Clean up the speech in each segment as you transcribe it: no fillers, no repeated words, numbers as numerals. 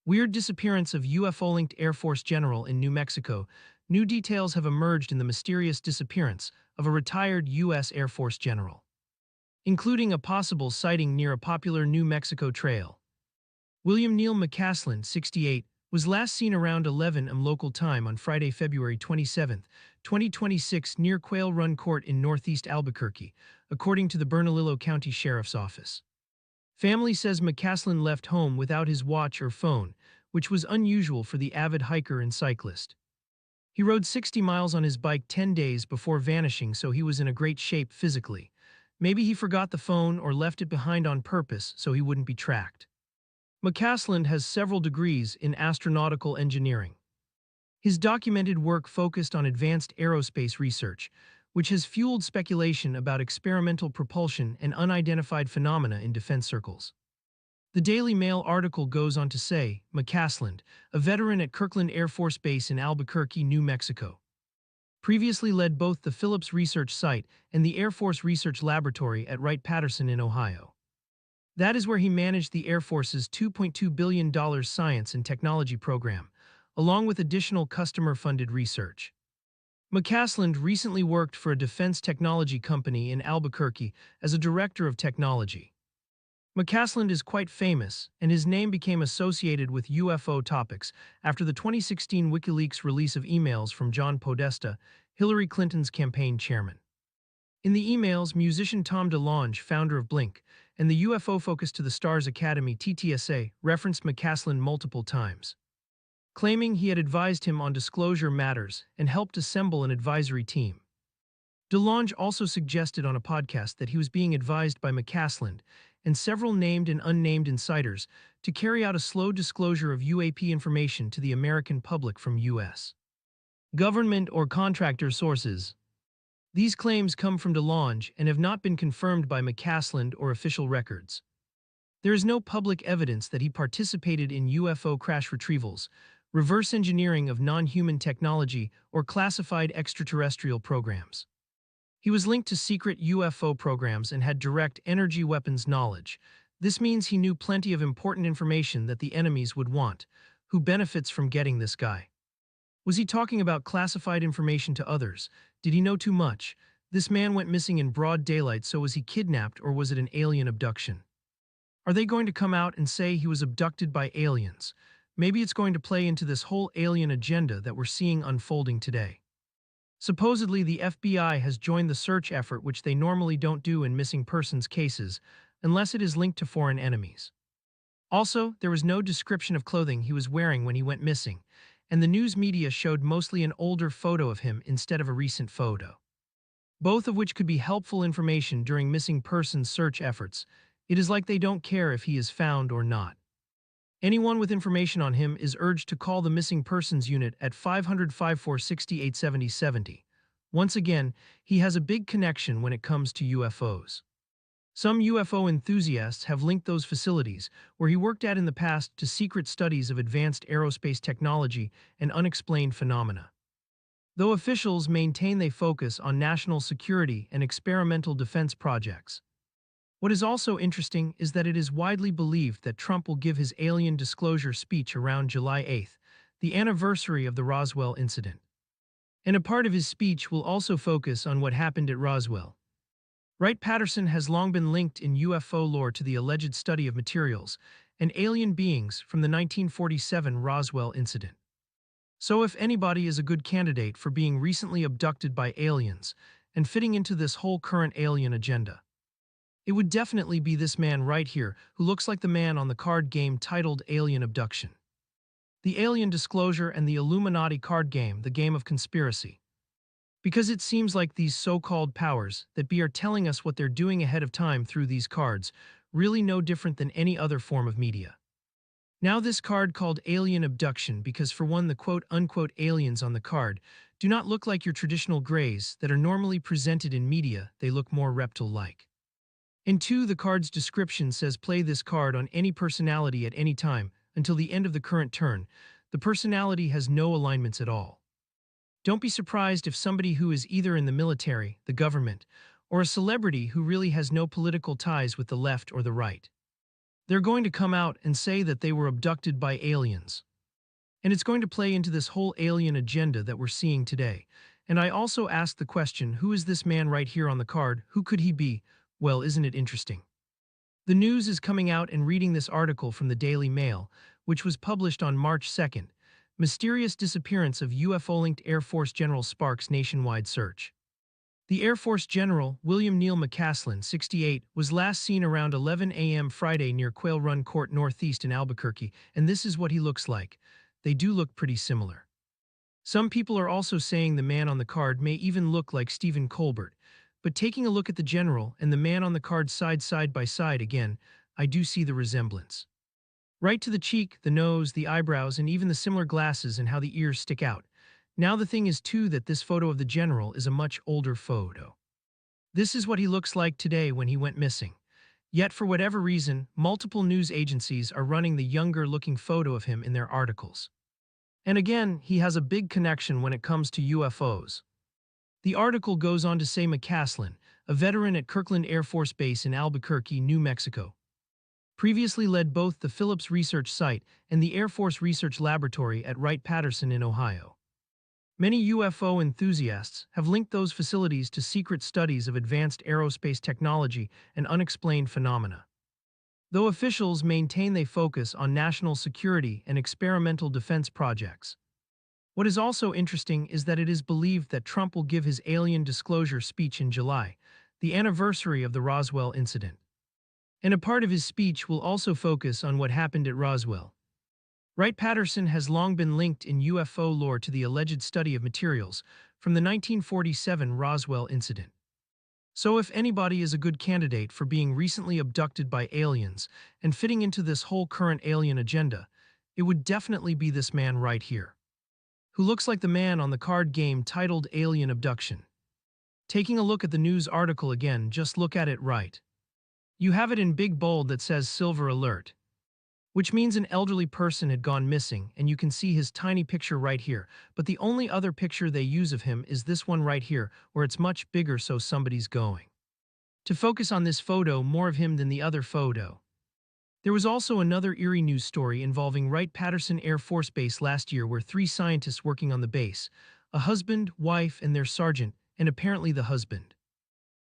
Weird disappearance of UFO-linked Air Force general in New Mexico. New details have emerged in the mysterious disappearance of a retired U.S. Air Force general, including a possible sighting near a popular New Mexico trail. William Neal McCaslin, 68, was last seen around 11 a.m. local time on Friday, February 27, 2026, near Quail Run Court in northeast Albuquerque, according to the Bernalillo County Sheriff's Office. Family says McCaslin left home without his watch or phone, which was unusual for the avid hiker and cyclist. He rode 60 miles on his bike 10 days before vanishing, so he was in a great shape physically. Maybe he forgot the phone or left it behind on purpose so he wouldn't be tracked. McCaslin has several degrees in astronautical engineering. His documented work focused on advanced aerospace research, which has fueled speculation about experimental propulsion and unidentified phenomena in defense circles. The Daily Mail article goes on to say, McCaslin, a veteran at Kirkland Air Force Base in Albuquerque, New Mexico, previously led both the Phillips Research Site and the Air Force Research Laboratory at Wright-Patterson in Ohio. That is where he managed the Air Force's $2.2 billion science and technology program, along with additional customer-funded research. McCaslin recently worked for a defense technology company in Albuquerque as a director of technology. McCaslin is quite famous, and his name became associated with UFO topics after the 2016 WikiLeaks release of emails from John Podesta, Hillary Clinton's campaign chairman. In the emails, musician Tom DeLonge, founder of Blink, and the UFO Focus to the Stars Academy (TTSA) referenced McCaslin multiple times, claiming he had advised him on disclosure matters and helped assemble an advisory team. DeLonge also suggested on a podcast that he was being advised by McCaslin and several named and unnamed insiders to carry out a slow disclosure of UAP information to the American public from U.S. government or contractor sources. These claims come from DeLonge and have not been confirmed by McCaslin or official records. There is no public evidence that he participated in UFO crash retrievals, reverse engineering of non-human technology, or classified extraterrestrial programs. He was linked to secret UFO programs and had direct energy weapons knowledge. This means he knew plenty of important information that the enemies would want. Who benefits from getting this guy? Was he talking about classified information to others? Did he know too much? This man went missing in broad daylight, so was he kidnapped or was it an alien abduction? Are they going to come out and say he was abducted by aliens? Maybe it's going to play into this whole alien agenda that we're seeing unfolding today. Supposedly, the FBI has joined the search effort, which they normally don't do in missing persons cases, unless it is linked to foreign enemies. Also, there was no description of clothing he was wearing when he went missing, and the news media showed mostly an older photo of him instead of a recent photo, both of which could be helpful information during missing persons search efforts. It is like they don't care if he is found or not. Anyone with information on him is urged to call the Missing Persons Unit at 500-5460-870. Once again, he has a big connection when it comes to UFOs. Some UFO enthusiasts have linked those facilities, where he worked at in the past, to secret studies of advanced aerospace technology and unexplained phenomena. Though officials maintain they focus on national security and experimental defense projects. What is also interesting is that it is widely believed that Trump will give his alien disclosure speech around July 8th, the anniversary of the Roswell incident. And a part of his speech will also focus on what happened at Roswell. Wright-Patterson has long been linked in UFO lore to the alleged study of materials and alien beings from the 1947 Roswell incident. So if anybody is a good candidate for being recently abducted by aliens and fitting into this whole current alien agenda, it would definitely be this man right here, who looks like the man on the card game titled Alien Abduction. The Alien Disclosure and the Illuminati card game, the game of conspiracy. Because it seems like these so-called powers that be are telling us what they're doing ahead of time through these cards, really no different than any other form of media. Now this card called Alien Abduction because, for one, the quote-unquote aliens on the card do not look like your traditional grays that are normally presented in media, they look more reptile-like. And two, the card's description says play this card on any personality at any time until the end of the current turn. The personality has no alignments at all. Don't be surprised if somebody who is either in the military, the government, or a celebrity who really has no political ties with the left or the right. They're going to come out and say that they were abducted by aliens. And it's going to play into this whole alien agenda that we're seeing today. And I also asked the question, who is this man right here on the card? Who could he be? Well, isn't it interesting? The news is coming out and reading this article from the Daily Mail, which was published on March 2nd. Mysterious disappearance of UFO-linked Air Force General sparks nationwide search. The Air Force General, William Neal McCaslin, 68, was last seen around 11 a.m. Friday near Quail Run Court Northeast in Albuquerque, and this is what he looks like. They do look pretty similar. Some people are also saying the man on the card may even look like Stephen Colbert, but taking a look at the general and the man on the card side by side again, I do see the resemblance. Right to the cheek, the nose, the eyebrows, and even the similar glasses and how the ears stick out. Now the thing is too that this photo of the general is a much older photo. This is what he looks like today when he went missing. Yet for whatever reason, multiple news agencies are running the younger-looking photo of him in their articles. And again, he has a big connection when it comes to UFOs. The article goes on to say McCaslin, a veteran at Kirkland Air Force Base in Albuquerque, New Mexico, previously led both the Phillips Research Site and the Air Force Research Laboratory at Wright-Patterson in Ohio. Many UFO enthusiasts have linked those facilities to secret studies of advanced aerospace technology and unexplained phenomena. Though officials maintain they focus on national security and experimental defense projects. What is also interesting is that it is believed that Trump will give his alien disclosure speech in July, the anniversary of the Roswell incident. And a part of his speech will also focus on what happened at Roswell. Wright-Patterson has long been linked in UFO lore to the alleged study of materials from the 1947 Roswell incident. So if anybody is a good candidate for being recently abducted by aliens and fitting into this whole current alien agenda, it would definitely be this man right here, who looks like the man on the card game titled Alien Abduction. Taking a look at the news article again, just look at it right. You have it in big bold that says Silver Alert, which means an elderly person had gone missing, and you can see his tiny picture right here, but the only other picture they use of him is this one right here, where it's much bigger so somebody's going to focus on this photo more of him than the other photo. There was also another eerie news story involving Wright-Patterson Air Force Base last year where 3 scientists working on the base, a husband, wife, and their sergeant, and apparently the husband.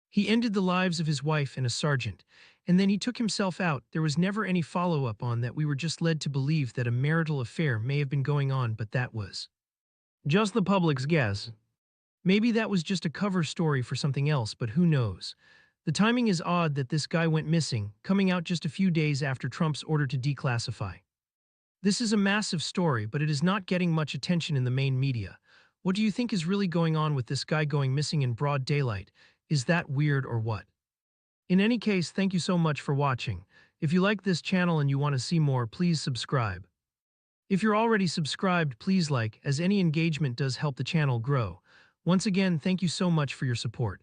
He ended the lives of his wife and a sergeant, and then he took himself out. There was never any follow-up on that. We were just led to believe that a marital affair may have been going on, but that was just the public's guess. Maybe that was just a cover story for something else, but who knows? The timing is odd that this guy went missing, coming out just a few days after Trump's order to declassify. This is a massive story, but it is not getting much attention in the main media. What do you think is really going on with this guy going missing in broad daylight? Is that weird or what? In any case, thank you so much for watching. If you like this channel and you want to see more, please subscribe. If you're already subscribed, please like, as any engagement does help the channel grow. Once again, thank you so much for your support.